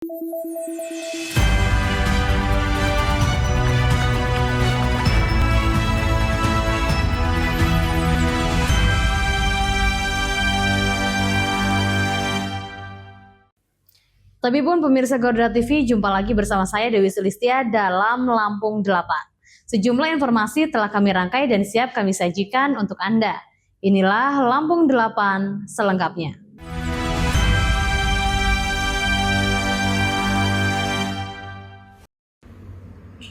Tapi pun pemirsa Garuda TV, jumpa lagi bersama saya Dewi Sulistia dalam Lampung 8. Sejumlah informasi telah kami rangkai dan siap kami sajikan untuk Anda. Inilah Lampung 8 selengkapnya.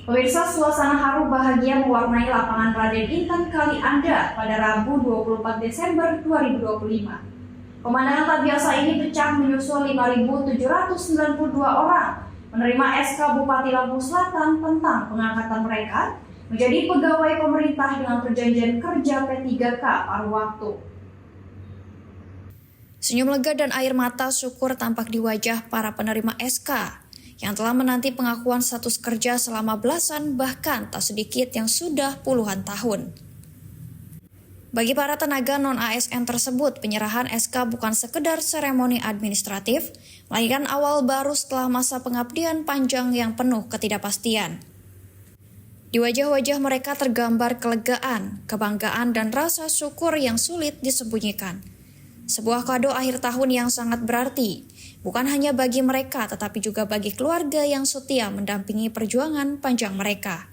Pemirsa, suasana haru bahagia mewarnai lapangan Raden Intan Kali Anda pada Rabu 24 Desember 2025. Pemandangan tak biasa ini pecah menyusul 5.792 orang menerima SK Bupati Lampung Selatan tentang pengangkatan mereka menjadi pegawai pemerintah dengan perjanjian kerja P3K paruh waktu. Senyum lega dan air mata syukur tampak di wajah para penerima SK yang telah menanti pengakuan status kerja selama belasan bahkan tak sedikit yang sudah puluhan tahun. Bagi para tenaga non-ASN tersebut, penyerahan SK bukan sekedar seremoni administratif, melainkan awal baru setelah masa pengabdian panjang yang penuh ketidakpastian. Di wajah-wajah mereka tergambar kelegaan, kebanggaan, dan rasa syukur yang sulit disembunyikan. Sebuah kado akhir tahun yang sangat berarti, bukan hanya bagi mereka tetapi juga bagi keluarga yang setia mendampingi perjuangan panjang mereka.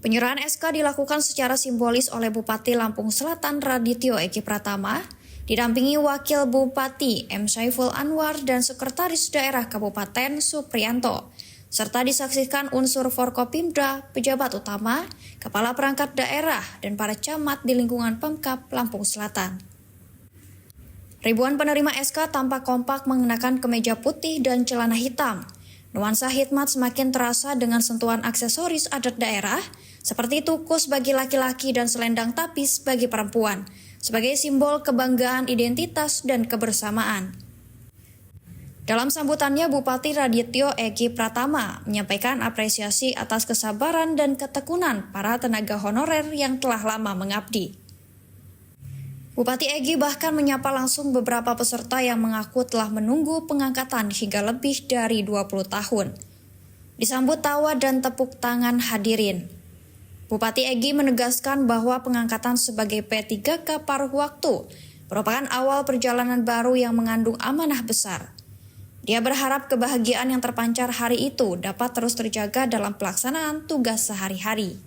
Penyerahan SK dilakukan secara simbolis oleh Bupati Lampung Selatan Radityo Eki Pratama, didampingi Wakil Bupati M. Saiful Anwar dan Sekretaris Daerah Kabupaten Supriyanto, serta disaksikan unsur Forkopimda, pejabat utama, kepala perangkat daerah, dan para camat di lingkungan Pemkab Lampung Selatan. Ribuan penerima SK tampak kompak mengenakan kemeja putih dan celana hitam. Nuansa khidmat semakin terasa dengan sentuhan aksesoris adat daerah, seperti tukus bagi laki-laki dan selendang tapis bagi perempuan, sebagai simbol kebanggaan identitas dan kebersamaan. Dalam sambutannya, Bupati Radityo Eki Pratama menyampaikan apresiasi atas kesabaran dan ketekunan para tenaga honorer yang telah lama mengabdi. Bupati Egi bahkan menyapa langsung beberapa peserta yang mengaku telah menunggu pengangkatan hingga lebih dari 20 tahun. Disambut tawa dan tepuk tangan hadirin. Bupati Egi menegaskan bahwa pengangkatan sebagai P3K paruh waktu merupakan awal perjalanan baru yang mengandung amanah besar. Dia berharap kebahagiaan yang terpancar hari itu dapat terus terjaga dalam pelaksanaan tugas sehari-hari.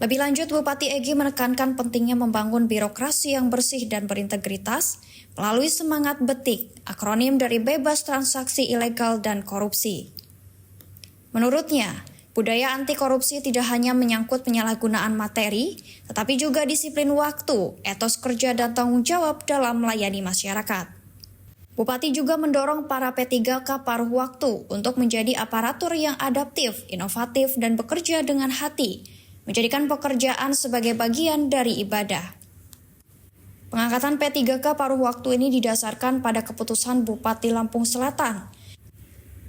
Lebih lanjut, Bupati Egi menekankan pentingnya membangun birokrasi yang bersih dan berintegritas melalui semangat betik, akronim dari bebas transaksi ilegal dan korupsi. Menurutnya, budaya anti korupsi tidak hanya menyangkut penyalahgunaan materi, tetapi juga disiplin waktu, etos kerja dan tanggung jawab dalam melayani masyarakat. Bupati juga mendorong para P3K paruh waktu untuk menjadi aparatur yang adaptif, inovatif, dan bekerja dengan hati, menjadikan pekerjaan sebagai bagian dari ibadah. Pengangkatan P3K paruh waktu ini didasarkan pada keputusan Bupati Lampung Selatan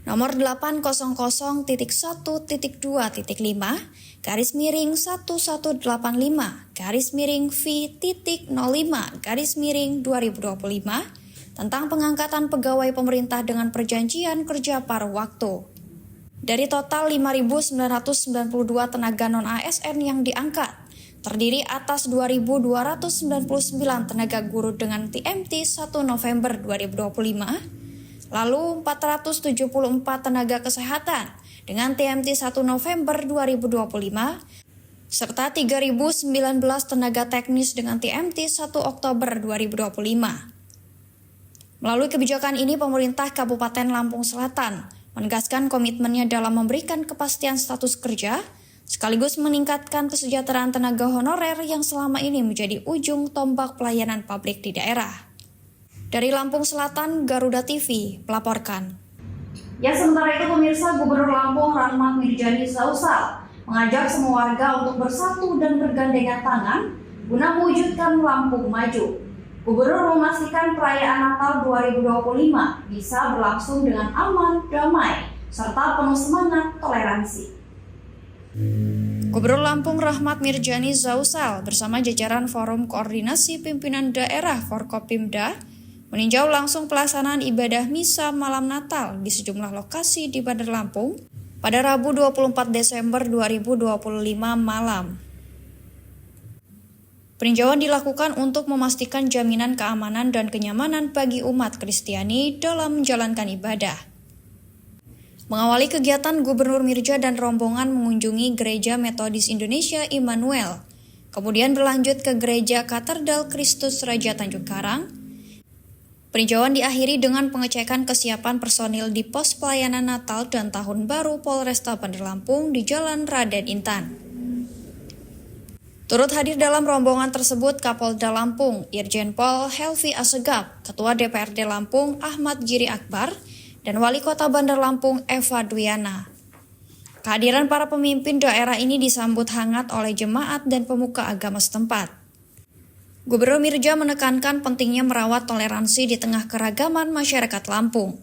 nomor 800-1185-V.05-2025 tentang pengangkatan pegawai pemerintah dengan perjanjian kerja paruh waktu. Dari total 5.992 tenaga non-ASN yang diangkat, terdiri atas 2.299 tenaga guru dengan TMT 1 November 2025, lalu 474 tenaga kesehatan dengan TMT 1 November 2025, serta 3.019 tenaga teknis dengan TMT 1 Oktober 2025. Melalui kebijakan ini, pemerintah Kabupaten Lampung Selatan menegaskan komitmennya dalam memberikan kepastian status kerja, sekaligus meningkatkan kesejahteraan tenaga honorer yang selama ini menjadi ujung tombak pelayanan publik di daerah. Dari Lampung Selatan, Garuda TV melaporkan. Ya, sementara itu pemirsa, Gubernur Lampung Rahmat Mirjani Zausal mengajak semua warga untuk bersatu dan bergandengan tangan guna mewujudkan Lampung maju. Gubernur memastikan perayaan Natal 2025 bisa berlangsung dengan aman, damai, serta penuh semangat toleransi. Gubernur Lampung Rahmat Mirjani Zausal bersama jajaran Forum Koordinasi Pimpinan Daerah Forkopimda meninjau langsung pelaksanaan ibadah misa malam Natal di sejumlah lokasi di Bandar Lampung pada Rabu 24 Desember 2025 malam. Peninjauan dilakukan untuk memastikan jaminan keamanan dan kenyamanan bagi umat Kristiani dalam menjalankan ibadah. Mengawali kegiatan, Gubernur Mirdja dan rombongan mengunjungi Gereja Metodis Indonesia Immanuel, kemudian berlanjut ke Gereja Katedral Kristus Raja Tanjung Karang. Peninjauan diakhiri dengan pengecekan kesiapan personil di pos pelayanan Natal dan Tahun Baru Polresta Bandar Lampung di Jalan Raden Intan. Turut hadir dalam rombongan tersebut Kapolda Lampung, Irjen Pol Helvi Assegaf, Ketua DPRD Lampung Ahmad Giri Akbar, dan Wali Kota Bandar Lampung Eva Duyana. Kehadiran para pemimpin daerah ini disambut hangat oleh jemaat dan pemuka agama setempat. Gubernur Mirdja menekankan pentingnya merawat toleransi di tengah keragaman masyarakat Lampung.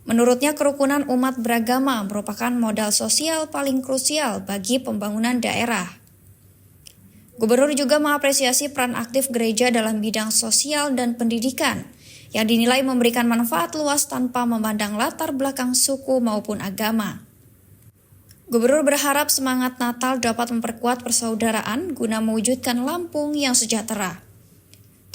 Menurutnya, kerukunan umat beragama merupakan modal sosial paling krusial bagi pembangunan daerah. Gubernur juga mengapresiasi peran aktif gereja dalam bidang sosial dan pendidikan, yang dinilai memberikan manfaat luas tanpa memandang latar belakang suku maupun agama. Gubernur berharap semangat Natal dapat memperkuat persaudaraan guna mewujudkan Lampung yang sejahtera.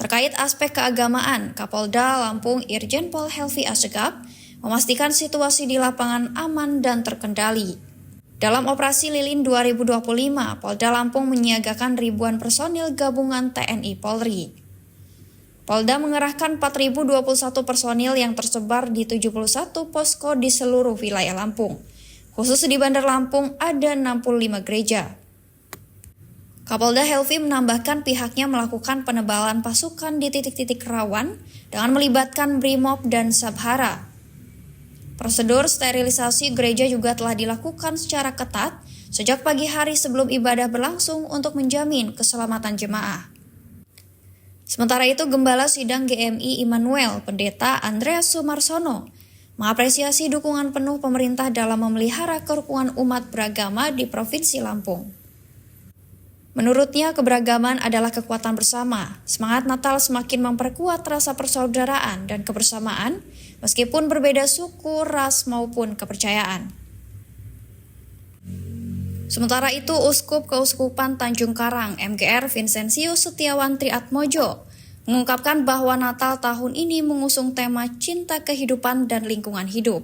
Terkait aspek keagamaan, Kapolda Lampung Irjen Pol Helvi Assegaf memastikan situasi di lapangan aman dan terkendali. Dalam operasi Lilin 2025, Polda Lampung menyiagakan ribuan personil gabungan TNI Polri. Polda mengerahkan 4.021 personil yang tersebar di 71 posko di seluruh wilayah Lampung. Khusus di Bandar Lampung ada 65 gereja. Kapolda Helvi menambahkan pihaknya melakukan penebalan pasukan di titik-titik rawan dengan melibatkan Brimob dan Sabhara. Prosedur sterilisasi gereja juga telah dilakukan secara ketat sejak pagi hari sebelum ibadah berlangsung untuk menjamin keselamatan jemaah. Sementara itu, Gembala Sidang GMI Immanuel, Pendeta Andreas Sumarsono, mengapresiasi dukungan penuh pemerintah dalam memelihara kerukunan umat beragama di Provinsi Lampung. Menurutnya, keberagaman adalah kekuatan bersama. Semangat Natal semakin memperkuat rasa persaudaraan dan kebersamaan, meskipun berbeda suku, ras, maupun kepercayaan. Sementara itu, Uskup Keuskupan Tanjung Karang, MGR Vincentius Setiawan Triatmojo, mengungkapkan bahwa Natal tahun ini mengusung tema cinta kehidupan dan lingkungan hidup.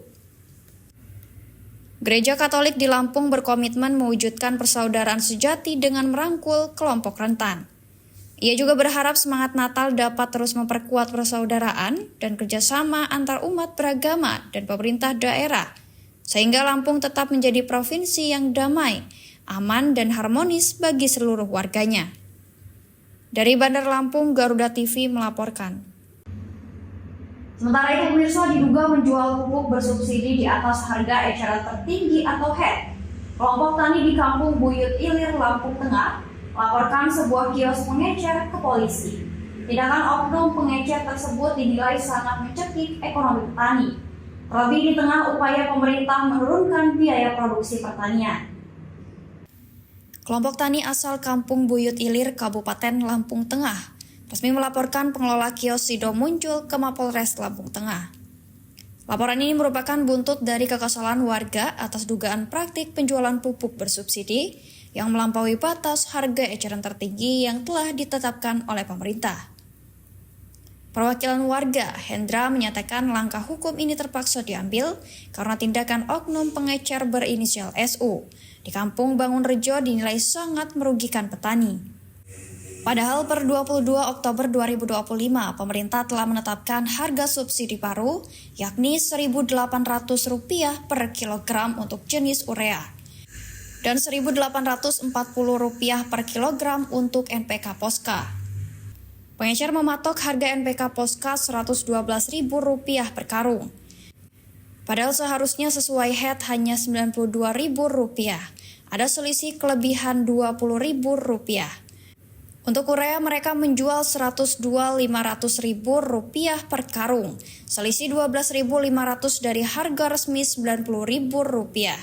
Gereja Katolik di Lampung berkomitmen mewujudkan persaudaraan sejati dengan merangkul kelompok rentan. Ia juga berharap semangat Natal dapat terus memperkuat persaudaraan dan kerjasama antar umat beragama dan pemerintah daerah, sehingga Lampung tetap menjadi provinsi yang damai, aman, dan harmonis bagi seluruh warganya. Dari Bandar Lampung, Garuda TV melaporkan. Sementara itu, pemirsa diduga menjual pupuk bersubsidi di atas harga eceran tertinggi atau HET. Kelompok tani di Kampung Buyut Ilir, Lampung Tengah, melaporkan sebuah kios pengecer ke polisi. Tindakan oknum pengecer tersebut dinilai sangat mencekik ekonomi petani, terlebih di tengah upaya pemerintah menurunkan biaya produksi pertanian. Kelompok tani asal Kampung Buyut Ilir, Kabupaten Lampung Tengah, resmi melaporkan pengelola kios Sido Muncul ke Mapolres Lampung Tengah. Laporan ini merupakan buntut dari kekesalan warga atas dugaan praktik penjualan pupuk bersubsidi yang melampaui batas harga eceran tertinggi yang telah ditetapkan oleh pemerintah. Perwakilan warga, Hendra, menyatakan langkah hukum ini terpaksa diambil karena tindakan oknum pengecer berinisial SU di Kampung Bangun Rejo dinilai sangat merugikan petani. Padahal per 22 Oktober 2025, pemerintah telah menetapkan harga subsidi baru, yakni Rp1.800 per kilogram untuk jenis urea, dan Rp1.840 per kilogram untuk NPK Posca. Pengecer mematok harga NPK Posca Rp112.000 per karung. Padahal seharusnya sesuai HET hanya Rp92.000. Ada selisih kelebihan Rp20.000. Untuk urea mereka menjual Rp102.500 per karung, selisih Rp12.500 dari harga resmi Rp90.000.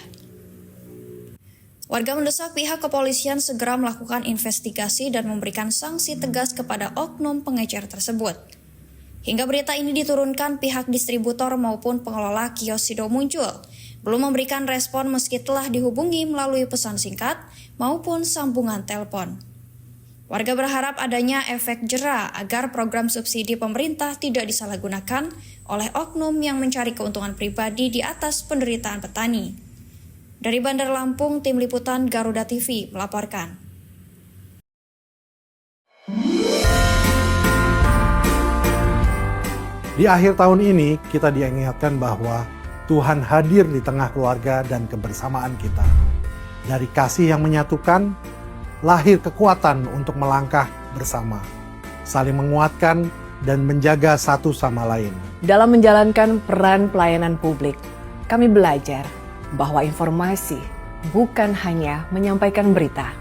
Warga mendesak pihak kepolisian segera melakukan investigasi dan memberikan sanksi tegas kepada oknum pengecer tersebut. Hingga berita ini diturunkan, pihak distributor maupun pengelola kios Sido Muncul belum memberikan respon meski telah dihubungi melalui pesan singkat maupun sambungan telepon. Warga berharap adanya efek jera agar program subsidi pemerintah tidak disalahgunakan oleh oknum yang mencari keuntungan pribadi di atas penderitaan petani. Dari Bandar Lampung, Tim Liputan Garuda TV melaporkan. Di akhir tahun ini, kita diingatkan bahwa Tuhan hadir di tengah keluarga dan kebersamaan kita. Dari kasih yang menyatukan, lahir kekuatan untuk melangkah bersama, saling menguatkan dan menjaga satu sama lain. Dalam menjalankan peran pelayanan publik, kami belajar bahwa informasi bukan hanya menyampaikan berita,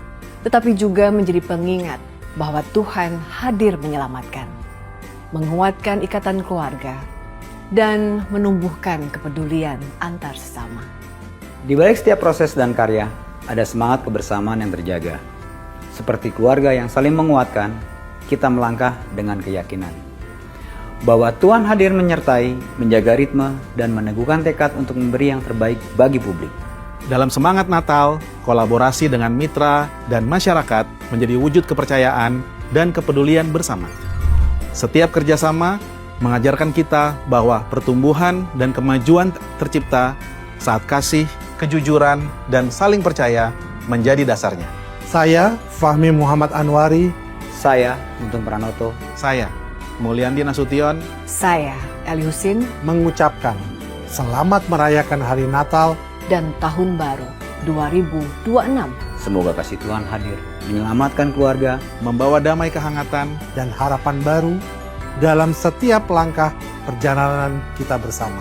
tetapi juga menjadi pengingat bahwa Tuhan hadir menyelamatkan, menguatkan ikatan keluarga, dan menumbuhkan kepedulian antar sesama. Di balik setiap proses dan karya, ada semangat kebersamaan yang terjaga. Seperti keluarga yang saling menguatkan, kita melangkah dengan keyakinan bahwa Tuhan hadir menyertai, menjaga ritme, dan meneguhkan tekad untuk memberi yang terbaik bagi publik. Dalam semangat Natal, kolaborasi dengan mitra dan masyarakat menjadi wujud kepercayaan dan kepedulian bersama. Setiap kerjasama mengajarkan kita bahwa pertumbuhan dan kemajuan tercipta saat kasih, kejujuran, dan saling percaya menjadi dasarnya. Saya, Fahmi Muhammad Anwari. Saya, Untung Pranoto. Saya, Mulyandi Nasution. Saya, Eli Husin. Mengucapkan selamat merayakan Hari Natal Dan Tahun Baru 2026. Semoga kasih Tuhan hadir, menyelamatkan keluarga, Membawa damai kehangatan. dan harapan baru dalam setiap langkah perjalanan kita bersama.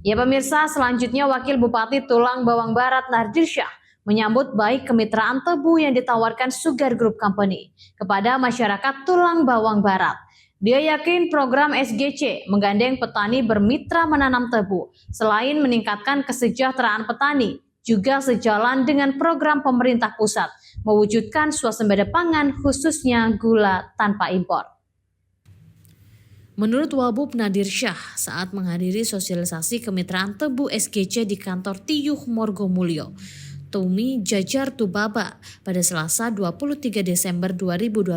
Ya pemirsa, selanjutnya Wakil Bupati Tulang Bawang Barat Nardirsyah menyambut baik kemitraan tebu yang ditawarkan Sugar Group Company kepada masyarakat Tulang Bawang Barat. Dia yakin program SGC menggandeng petani bermitra menanam tebu selain meningkatkan kesejahteraan petani, juga sejalan dengan program pemerintah pusat mewujudkan swasembada pangan khususnya gula tanpa impor. Menurut Wabub Nardirsyah saat menghadiri sosialisasi kemitraan tebu SGC di kantor Tiyuh Morgomulyo, Tumi Jajar Tubaba pada Selasa 23 Desember 2025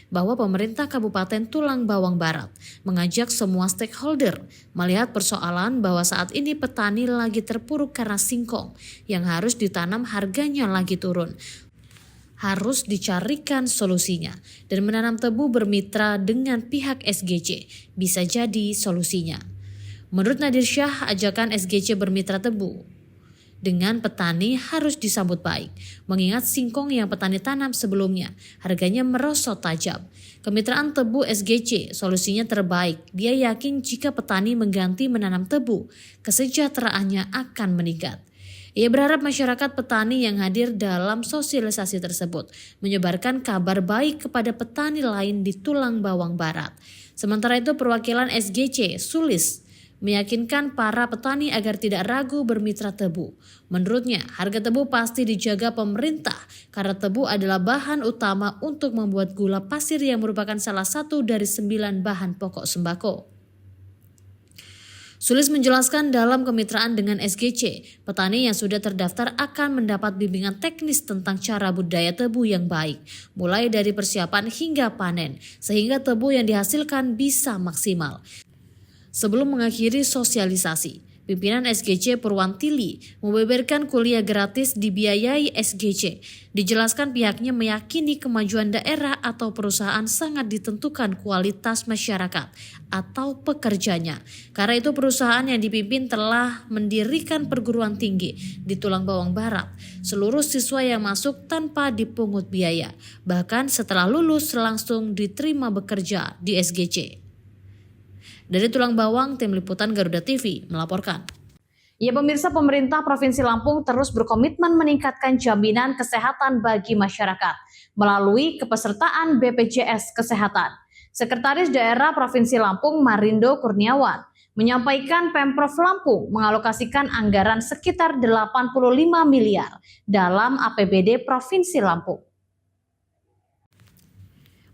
bahwa pemerintah Kabupaten Tulang Bawang Barat mengajak semua stakeholder melihat persoalan bahwa saat ini petani lagi terpuruk karena singkong yang harus ditanam harganya lagi turun. Harus dicarikan solusinya dan menanam tebu bermitra dengan pihak SGC bisa jadi solusinya. Menurut Nardirsyah, ajakan SGC bermitra tebu dengan petani harus disambut baik, mengingat singkong yang petani tanam sebelumnya harganya merosot tajam. Kemitraan tebu SGC solusinya terbaik. Dia yakin jika petani mengganti menanam tebu, kesejahteraannya akan meningkat. Ia berharap masyarakat petani yang hadir dalam sosialisasi tersebut menyebarkan kabar baik kepada petani lain di Tulang Bawang Barat. Sementara itu perwakilan SGC Sulis meyakinkan para petani agar tidak ragu bermitra tebu. Menurutnya, harga tebu pasti dijaga pemerintah karena tebu adalah bahan utama untuk membuat gula pasir yang merupakan salah satu dari 9 bahan pokok sembako. Sulis menjelaskan dalam kemitraan dengan SGC, petani yang sudah terdaftar akan mendapat bimbingan teknis tentang cara budidaya tebu yang baik, mulai dari persiapan hingga panen, sehingga tebu yang dihasilkan bisa maksimal. Sebelum mengakhiri sosialisasi, pimpinan SGC Purwantili membeberkan kuliah gratis dibiayai SGC. Dijelaskan pihaknya meyakini kemajuan daerah atau perusahaan sangat ditentukan kualitas masyarakat atau pekerjanya. Karena itu perusahaan yang dipimpin telah mendirikan perguruan tinggi di Tulang Bawang Barat. Seluruh siswa yang masuk tanpa dipungut biaya. Bahkan setelah lulus langsung diterima bekerja di SGC. Dari Tulang Bawang, Tim Liputan Garuda TV melaporkan. Ya pemirsa, pemerintah Provinsi Lampung terus berkomitmen meningkatkan jaminan kesehatan bagi masyarakat melalui kepesertaan BPJS Kesehatan. Sekretaris Daerah Provinsi Lampung Marindo Kurniawan menyampaikan Pemprov Lampung mengalokasikan anggaran sekitar 85 miliar dalam APBD Provinsi Lampung.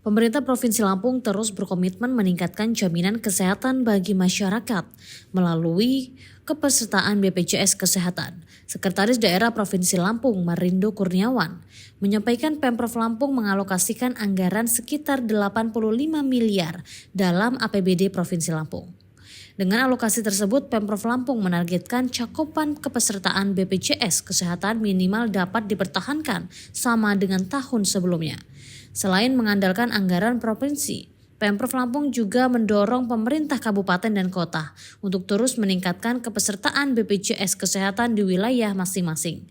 Pemerintah Provinsi Lampung terus berkomitmen meningkatkan jaminan kesehatan bagi masyarakat melalui kepesertaan BPJS Kesehatan. Sekretaris Daerah Provinsi Lampung Marindo Kurniawan menyampaikan Pemprov Lampung mengalokasikan anggaran sekitar 85 miliar dalam APBD Provinsi Lampung. Dengan alokasi tersebut, Pemprov Lampung menargetkan cakupan kepesertaan BPJS Kesehatan minimal dapat dipertahankan sama dengan tahun sebelumnya. Selain mengandalkan anggaran provinsi, Pemprov Lampung juga mendorong pemerintah kabupaten dan kota untuk terus meningkatkan kepesertaan BPJS Kesehatan di wilayah masing-masing.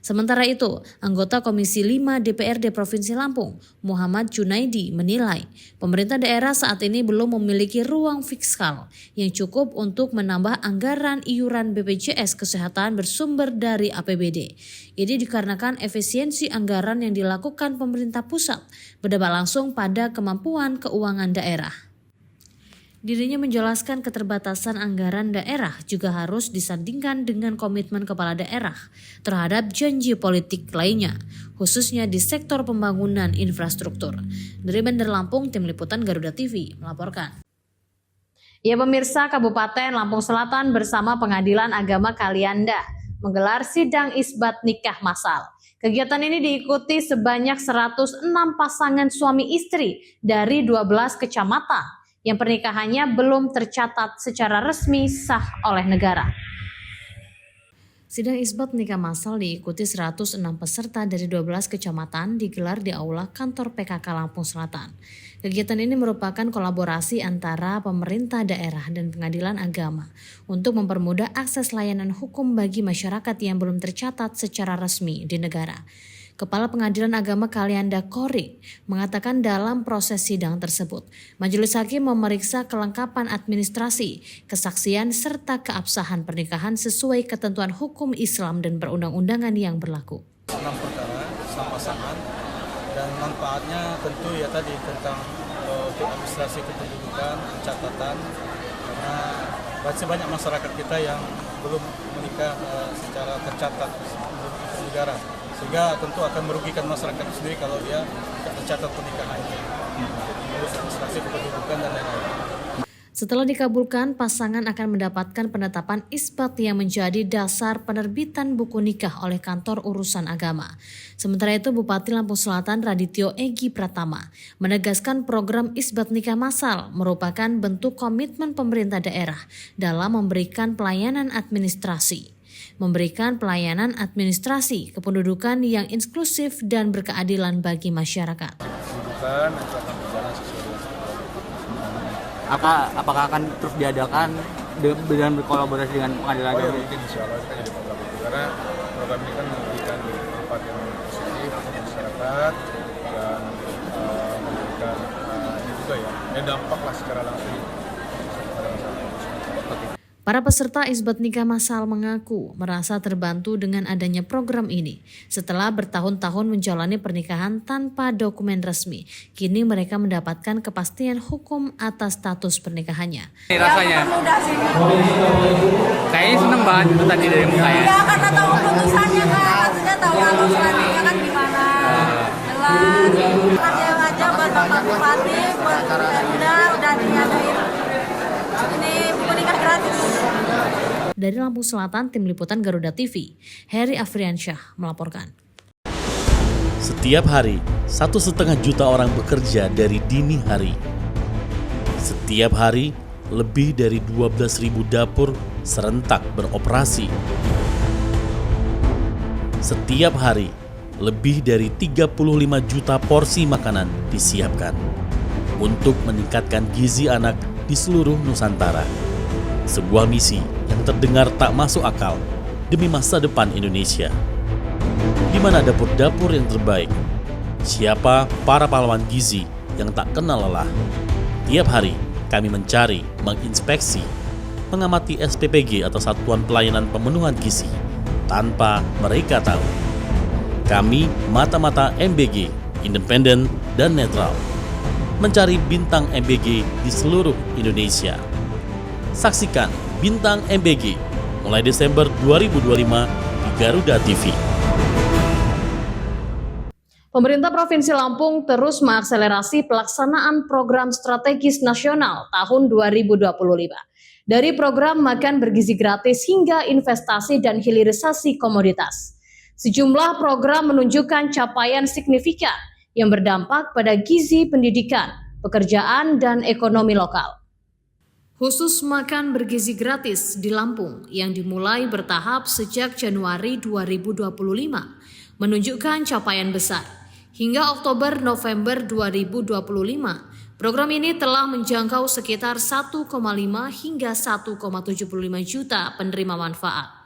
Sementara itu, anggota Komisi 5 DPRD Provinsi Lampung, Muhammad Junaidi, menilai pemerintah daerah saat ini belum memiliki ruang fiskal yang cukup untuk menambah anggaran iuran BPJS Kesehatan bersumber dari APBD. Ini dikarenakan efisiensi anggaran yang dilakukan pemerintah pusat berdampak langsung pada kemampuan keuangan daerah. Dirinya menjelaskan keterbatasan anggaran daerah juga harus disandingkan dengan komitmen kepala daerah terhadap janji politik lainnya, khususnya di sektor pembangunan infrastruktur. Dari Bandar Lampung, Tim Liputan Garuda TV melaporkan. Ya pemirsa, Kabupaten Lampung Selatan bersama Pengadilan Agama Kalianda menggelar sidang isbat nikah massal. Kegiatan ini diikuti sebanyak 106 pasangan suami istri dari 12 kecamatan yang pernikahannya belum tercatat secara resmi sah oleh negara. Sidang isbat nikah massal diikuti 106 peserta dari 12 kecamatan digelar di aula kantor PKK Lampung Selatan. Kegiatan ini merupakan kolaborasi antara pemerintah daerah dan pengadilan agama untuk mempermudah akses layanan hukum bagi masyarakat yang belum tercatat secara resmi di negara. Kepala Pengadilan Agama Kalianda Kori mengatakan dalam proses sidang tersebut, majelis hakim memeriksa kelengkapan administrasi, kesaksian serta keabsahan pernikahan sesuai ketentuan hukum Islam dan perundang-undangan yang berlaku. 6 perkara pasangan dan manfaatnya tentu ya tadi tentang untuk administrasi kependudukan, catatan, karena masih banyak masyarakat kita yang belum menikah secara tercatat di negara. Sehingga tentu akan merugikan masyarakat sendiri kalau dia tidak tercatat pernikahannya. Terus administrasi kependudukan dan lain-lain. Setelah dikabulkan, pasangan akan mendapatkan penetapan isbat yang menjadi dasar penerbitan buku nikah oleh kantor urusan agama. Sementara itu, Bupati Lampung Selatan Radityo Egi Pratama menegaskan program isbat nikah massal merupakan bentuk komitmen pemerintah daerah dalam memberikan pelayanan administrasi kependudukan yang inklusif dan berkeadilan bagi masyarakat. Apakah akan terus diadakan dengan berkolaborasi dengan pengadilan agama? Mungkin insya Allah kita jadi program itu karena program ini kan memberikan manfaat yang positif untuk masyarakat dan memberikan ini juga ya dampak lah secara langsung kepada masyarakat. Para peserta isbat nikah massal mengaku merasa terbantu dengan adanya program ini. Setelah bertahun-tahun menjalani pernikahan tanpa dokumen resmi, kini mereka mendapatkan kepastian hukum atas status pernikahannya. Rasanya? Kayaknya seneng banget itu tadi dari mukanya. Ya karena tahu putusannya kan, maksudnya tahu alur selanjutnya kan gimana. Jelas. Aja buat Bapak Bupati, buat udah diadain. Ini buku nikah gratis. Dari Lampung Selatan, Tim Liputan Garuda TV, Heri Afriansyah melaporkan. Setiap hari, 1,5 juta orang bekerja dari dini hari. Setiap hari, lebih dari 12.000 dapur serentak beroperasi. Setiap hari, lebih dari 35 juta porsi makanan disiapkan untuk meningkatkan gizi anak di seluruh Nusantara. Sebuah misi yang terdengar tak masuk akal demi masa depan Indonesia. Di mana dapur-dapur yang terbaik? Siapa para pahlawan gizi yang tak kenal lelah? Tiap hari kami mencari, menginspeksi, mengamati SPPG atau Satuan Pelayanan Pemenuhan Gizi tanpa mereka tahu. Kami mata-mata MBG, independen dan netral, mencari bintang MBG di seluruh Indonesia. Saksikan Bintang MBG mulai Desember 2025 di Garuda TV. Pemerintah Provinsi Lampung terus mengakselerasi pelaksanaan program strategis nasional tahun 2025. Dari program makan bergizi gratis hingga investasi dan hilirisasi komoditas. Sejumlah program menunjukkan capaian signifikan yang berdampak pada gizi pendidikan, pekerjaan, dan ekonomi lokal. Khusus makan bergizi gratis di Lampung yang dimulai bertahap sejak Januari 2025 menunjukkan capaian besar. Hingga Oktober-November 2025, program ini telah menjangkau sekitar 1,5 hingga 1,75 juta penerima manfaat.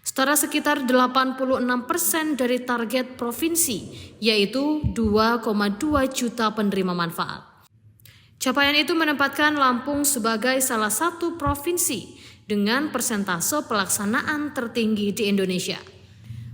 Setara sekitar 86% dari target provinsi, yaitu 2,2 juta penerima manfaat. Capaian itu menempatkan Lampung sebagai salah satu provinsi dengan persentase pelaksanaan tertinggi di Indonesia.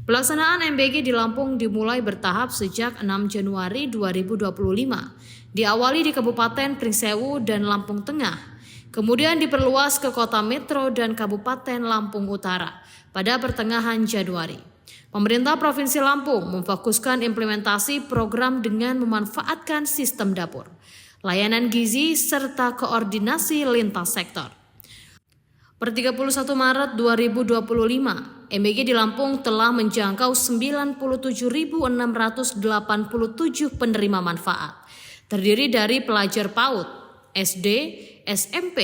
Pelaksanaan MBG di Lampung dimulai bertahap sejak 6 Januari 2025, diawali di Kabupaten Pringsewu dan Lampung Tengah, kemudian diperluas ke Kota Metro dan Kabupaten Lampung Utara pada pertengahan Januari. Pemerintah Provinsi Lampung memfokuskan implementasi program dengan memanfaatkan sistem dapur, layanan gizi, serta koordinasi lintas sektor. Per 31 Maret 2025, MBG di Lampung telah menjangkau 97.687 penerima manfaat, terdiri dari pelajar PAUD, SD, SMP,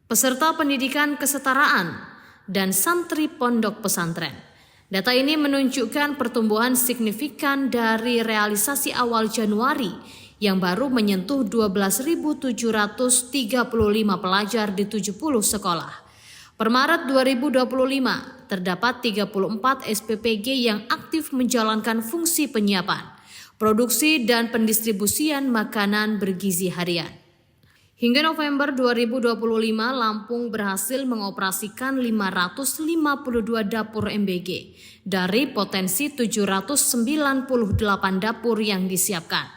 peserta pendidikan kesetaraan, dan santri pondok pesantren. Data ini menunjukkan pertumbuhan signifikan dari realisasi awal Januari yang baru menyentuh 12.735 pelajar di 70 sekolah. Per Maret 2025, terdapat 34 SPPG yang aktif menjalankan fungsi penyiapan, produksi, dan pendistribusian makanan bergizi harian. Hingga November 2025, Lampung berhasil mengoperasikan 552 dapur MBG dari potensi 798 dapur yang disiapkan.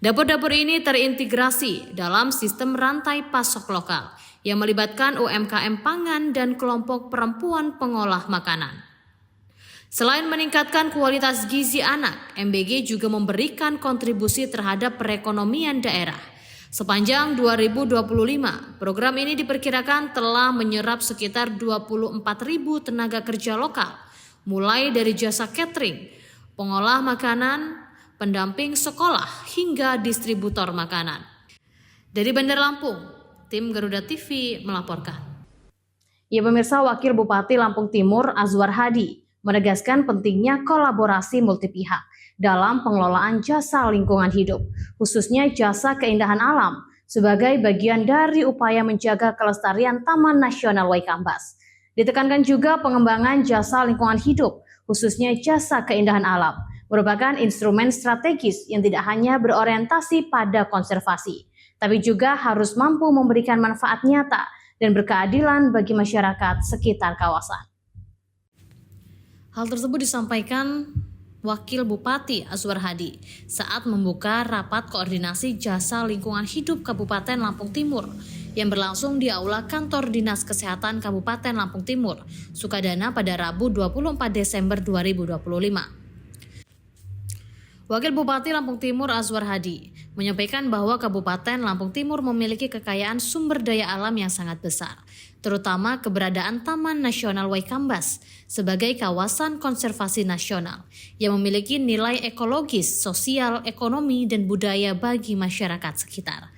Dapur-dapur ini terintegrasi dalam sistem rantai pasok lokal yang melibatkan UMKM pangan dan kelompok perempuan pengolah makanan. Selain meningkatkan kualitas gizi anak, MBG juga memberikan kontribusi terhadap perekonomian daerah. Sepanjang 2025, program ini diperkirakan telah menyerap sekitar 24.000 tenaga kerja lokal, mulai dari jasa catering, pengolah makanan, pendamping sekolah, hingga distributor makanan. Dari Bandar Lampung, tim Garuda TV melaporkan. Ya pemirsa, Wakil Bupati Lampung Timur Azwar Hadi menegaskan pentingnya kolaborasi multipihak dalam pengelolaan jasa lingkungan hidup, khususnya jasa keindahan alam, sebagai bagian dari upaya menjaga kelestarian Taman Nasional Waikambas. Ditekankan juga pengembangan jasa lingkungan hidup, khususnya jasa keindahan alam, merupakan instrumen strategis yang tidak hanya berorientasi pada konservasi, tapi juga harus mampu memberikan manfaat nyata dan berkeadilan bagi masyarakat sekitar kawasan. Hal tersebut disampaikan Wakil Bupati Azwar Hadi saat membuka rapat koordinasi jasa lingkungan hidup Kabupaten Lampung Timur yang berlangsung di Aula Kantor Dinas Kesehatan Kabupaten Lampung Timur, Sukadana pada Rabu 24 Desember 2025. Wakil Bupati Lampung Timur Azwar Hadi menyampaikan bahwa Kabupaten Lampung Timur memiliki kekayaan sumber daya alam yang sangat besar, terutama keberadaan Taman Nasional Waikambas sebagai kawasan konservasi nasional yang memiliki nilai ekologis, sosial, ekonomi, dan budaya bagi masyarakat sekitar.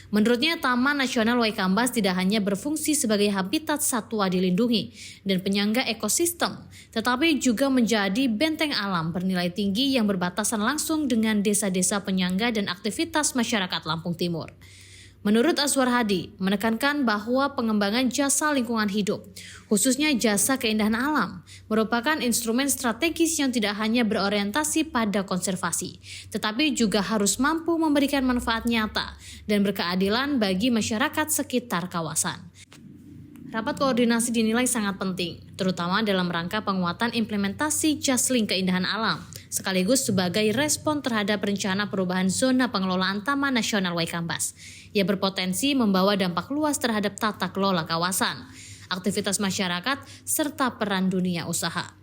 Menurutnya, Taman Nasional Waikambas tidak hanya berfungsi sebagai habitat satwa dilindungi dan penyangga ekosistem, tetapi juga menjadi benteng alam bernilai tinggi yang berbatasan langsung dengan desa-desa penyangga dan aktivitas masyarakat Lampung Timur. Menurut Azwar Hadi, menekankan bahwa pengembangan jasa lingkungan hidup, khususnya jasa keindahan alam, merupakan instrumen strategis yang tidak hanya berorientasi pada konservasi, tetapi juga harus mampu memberikan manfaat nyata dan berkeadilan bagi masyarakat sekitar kawasan. Rapat koordinasi dinilai sangat penting terutama dalam rangka penguatan implementasi Jaslink Keindahan Alam, sekaligus sebagai respon terhadap rencana perubahan zona pengelolaan Taman Nasional Waikambas yang berpotensi membawa dampak luas terhadap tata kelola kawasan, aktivitas masyarakat, serta peran dunia usaha.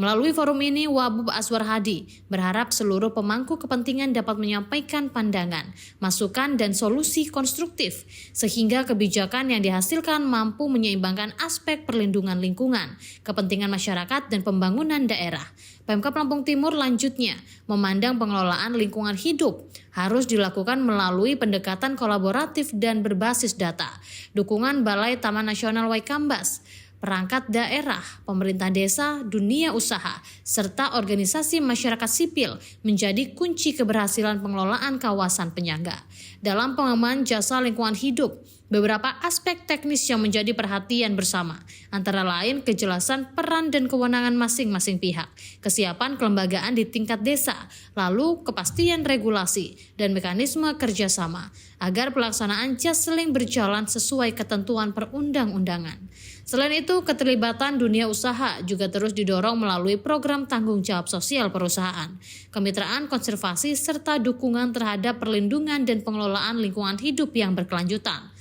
Melalui forum ini, Wabub Azwar Hadi berharap seluruh pemangku kepentingan dapat menyampaikan pandangan, masukan, dan solusi konstruktif sehingga kebijakan yang dihasilkan mampu menyeimbangkan aspek perlindungan lingkungan, kepentingan masyarakat, dan pembangunan daerah. Pemkab Lampung Timur lanjutnya memandang pengelolaan lingkungan hidup harus dilakukan melalui pendekatan kolaboratif dan berbasis data, dukungan Balai Taman Nasional Waikambas, perangkat daerah, pemerintah desa, dunia usaha, serta organisasi masyarakat sipil menjadi kunci keberhasilan pengelolaan kawasan penyangga. Dalam pengembangan jasa lingkungan hidup, beberapa aspek teknis yang menjadi perhatian bersama, antara lain kejelasan peran dan kewenangan masing-masing pihak, kesiapan kelembagaan di tingkat desa, lalu kepastian regulasi dan mekanisme kerjasama, agar pelaksanaan Jaslink berjalan sesuai ketentuan perundang-undangan. Selain itu, keterlibatan dunia usaha juga terus didorong melalui program tanggung jawab sosial perusahaan, kemitraan konservasi, serta dukungan terhadap perlindungan dan pengelolaan lingkungan hidup yang berkelanjutan.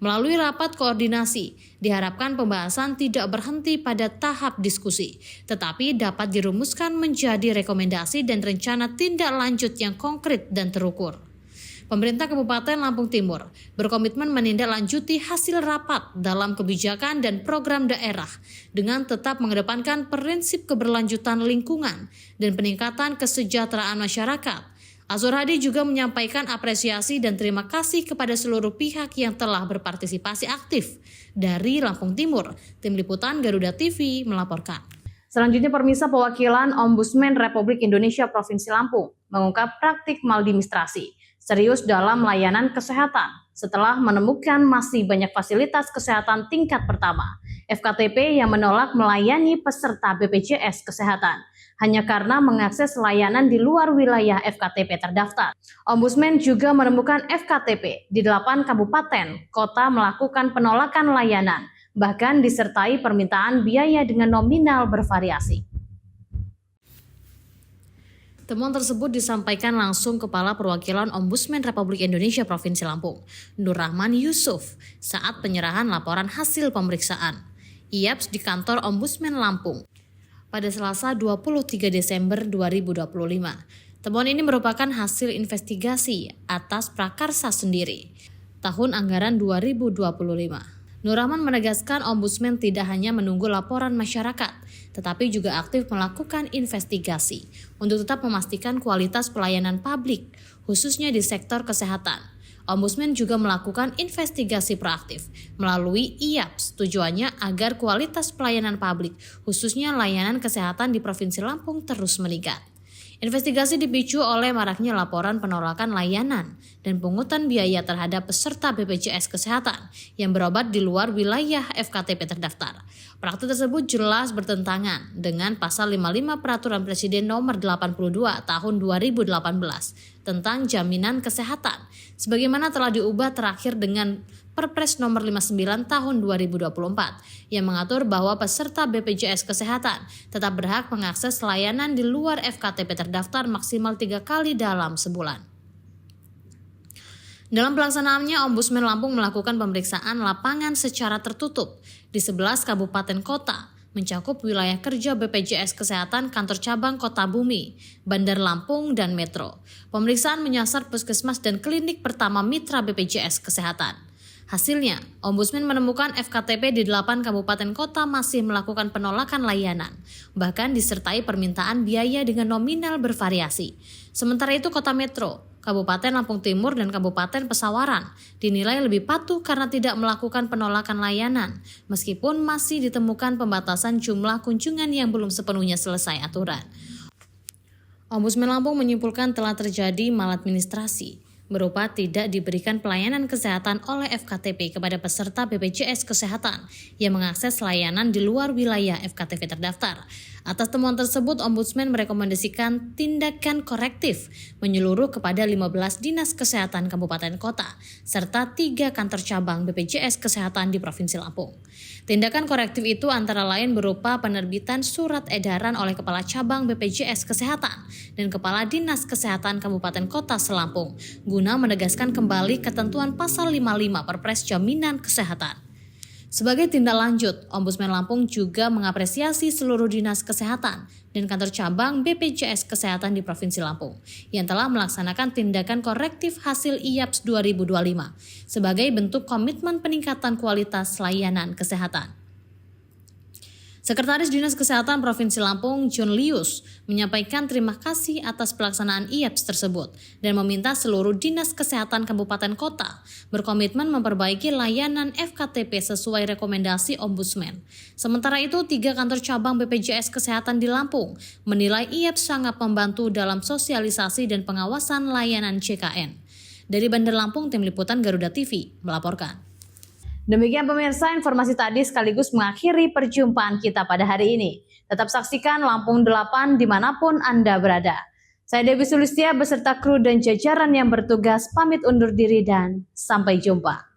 Melalui rapat koordinasi, diharapkan pembahasan tidak berhenti pada tahap diskusi, tetapi dapat dirumuskan menjadi rekomendasi dan rencana tindak lanjut yang konkret dan terukur. Pemerintah Kabupaten Lampung Timur berkomitmen menindaklanjuti hasil rapat dalam kebijakan dan program daerah dengan tetap mengedepankan prinsip keberlanjutan lingkungan dan peningkatan kesejahteraan masyarakat. Azwar Hadi juga menyampaikan apresiasi dan terima kasih kepada seluruh pihak yang telah berpartisipasi aktif. Dari Lampung Timur, Tim Liputan Garuda TV melaporkan. Selanjutnya, pemirsa, perwakilan Ombudsman Republik Indonesia Provinsi Lampung mengungkap praktik maladministrasi serius dalam layanan kesehatan setelah menemukan masih banyak fasilitas kesehatan tingkat pertama FKTP yang menolak melayani peserta BPJS Kesehatan hanya karena mengakses layanan di luar wilayah FKTP terdaftar. Ombudsman juga menemukan FKTP di 8 kabupaten kota melakukan penolakan layanan, bahkan disertai permintaan biaya dengan nominal bervariasi. Temuan tersebut disampaikan langsung Kepala Perwakilan Ombudsman Republik Indonesia Provinsi Lampung, Nur Rahman Yusuf, saat penyerahan laporan hasil pemeriksaan IAPS di kantor Ombudsman Lampung pada Selasa 23 Desember 2025. Temuan ini merupakan hasil investigasi atas prakarsa sendiri tahun anggaran 2025. Nur Rahman menegaskan Ombudsman tidak hanya menunggu laporan masyarakat, tetapi juga aktif melakukan investigasi untuk tetap memastikan kualitas pelayanan publik, khususnya di sektor kesehatan. Ombudsman juga melakukan investigasi proaktif melalui IAPS, tujuannya agar kualitas pelayanan publik, khususnya layanan kesehatan di Provinsi Lampung terus meningkat. Investigasi dipicu oleh maraknya laporan penolakan layanan dan pungutan biaya terhadap peserta BPJS Kesehatan yang berobat di luar wilayah FKTP terdaftar. Praktik tersebut jelas bertentangan dengan Pasal 55 Peraturan Presiden Nomor 82 Tahun 2018 tentang Jaminan Kesehatan, sebagaimana telah diubah terakhir dengan Perpres Nomor 59 Tahun 2024 yang mengatur bahwa peserta BPJS Kesehatan tetap berhak mengakses layanan di luar FKTP terdaftar maksimal 3 kali dalam sebulan. Dalam pelaksanaannya, Ombudsman Lampung melakukan pemeriksaan lapangan secara tertutup di 11 kabupaten kota, mencakup wilayah kerja BPJS Kesehatan kantor cabang Kota Bumi, Bandar Lampung, dan Metro. Pemeriksaan menyasar puskesmas dan klinik pertama mitra BPJS Kesehatan. Hasilnya, Ombudsman menemukan FKTP di 8 kabupaten kota masih melakukan penolakan layanan, bahkan disertai permintaan biaya dengan nominal bervariasi. Sementara itu, Kota Metro, Kabupaten Lampung Timur, dan Kabupaten Pesawaran dinilai lebih patuh karena tidak melakukan penolakan layanan, meskipun masih ditemukan pembatasan jumlah kunjungan yang belum sepenuhnya selesai aturan. Ombudsman Lampung menyimpulkan telah terjadi maladministrasi berupa tidak diberikan pelayanan kesehatan oleh FKTP kepada peserta BPJS Kesehatan yang mengakses layanan di luar wilayah FKTP terdaftar. Atas temuan tersebut, Ombudsman merekomendasikan tindakan korektif menyeluruh kepada 15 dinas kesehatan kabupaten kota serta 3 kantor cabang BPJS Kesehatan di Provinsi Lampung. Tindakan korektif itu antara lain berupa penerbitan surat edaran oleh Kepala Cabang BPJS Kesehatan dan Kepala Dinas Kesehatan Kabupaten Kota Selampung guna menegaskan kembali ketentuan pasal 55 Perpres Jaminan Kesehatan. Sebagai tindak lanjut, Ombudsman Lampung juga mengapresiasi seluruh dinas kesehatan dan kantor cabang BPJS Kesehatan di Provinsi Lampung yang telah melaksanakan tindakan korektif hasil IAPS 2025 sebagai bentuk komitmen peningkatan kualitas layanan kesehatan. Sekretaris Dinas Kesehatan Provinsi Lampung, John Lius, menyampaikan terima kasih atas pelaksanaan IAPS tersebut dan meminta seluruh Dinas Kesehatan Kabupaten Kota berkomitmen memperbaiki layanan FKTP sesuai rekomendasi Ombudsman. Sementara itu, 3 kantor cabang BPJS Kesehatan di Lampung menilai IAPS sangat membantu dalam sosialisasi dan pengawasan layanan JKN. Dari Bandar Lampung, Tim Liputan Garuda TV melaporkan. Demikian pemirsa, informasi tadi sekaligus mengakhiri perjumpaan kita pada hari ini. Tetap saksikan Lampung 8 dimanapun Anda berada. Saya Dewi Sulistia beserta kru dan jajaran yang bertugas pamit undur diri dan sampai jumpa.